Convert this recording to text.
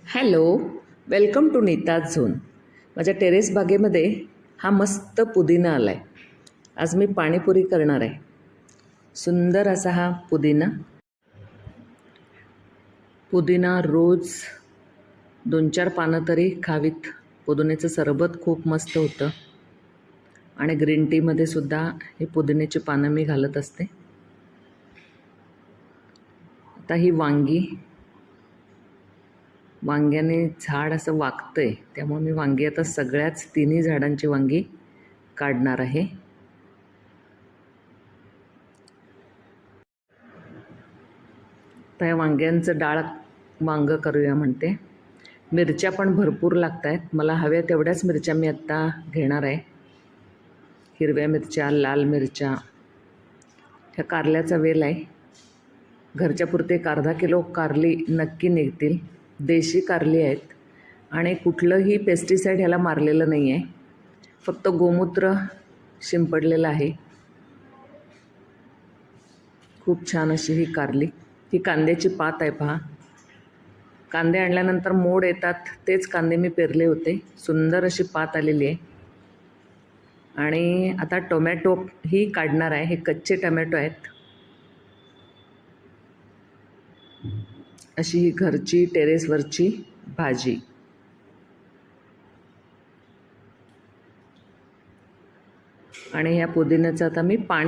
Hello, welcome to Neeta's zone. माझ्या terrace बागेमध्ये हा मस्त पुदिना आला आहे. आज मी पाणीपुरी करणार आहे. सुंदर असा हा पुदिना रोज 2-4 पानं तरी खावीत. पुदिन्याचं सरबत खूप मस्त होतं आणि ग्रीन टीमध्ये सुद्धा हे पुदिन्याची पानं मी घालत असते. आता ही वांग्याने झाड असं वागतं आहे, त्यामुळे मी वांगी आता सगळ्याच तिन्ही झाडांची वांगी काढणार आहे. तर या वांग्यांचं डाळ वांगं करूया म्हणते. मिरच्या पण भरपूर लागत आहेत. मला हव्या तेवढ्याच मिरच्या मी आत्ता घेणार आहे. हिरव्या मिरच्या, लाल मिरच्या. ह्या कारल्याचा वेल आहे. घरच्या पुरते 1/2 किलो कारली नक्की निघतील. देशी कारली आहेत आणि कुठलंही पेस्टिसाईड ह्याला मारलेलं नाही आहे. फक्त गोमूत्र शिंपडलेलं आहे. खूप छान अशी ही कारली. ही कांद्याची पात आहे पहा. कांदे आणल्यानंतर मोड येतात, तेच कांदे मी पेरले होते. सुंदर अशी पात आलेली आहे. आणि आता टोमॅटो ही काढणार आहे. हे कच्चे टोमॅटो आहेत. अशी ही घरची टेरेसवरची भाजी. आणि ह्या पुदिन्याचं आता मी पाणी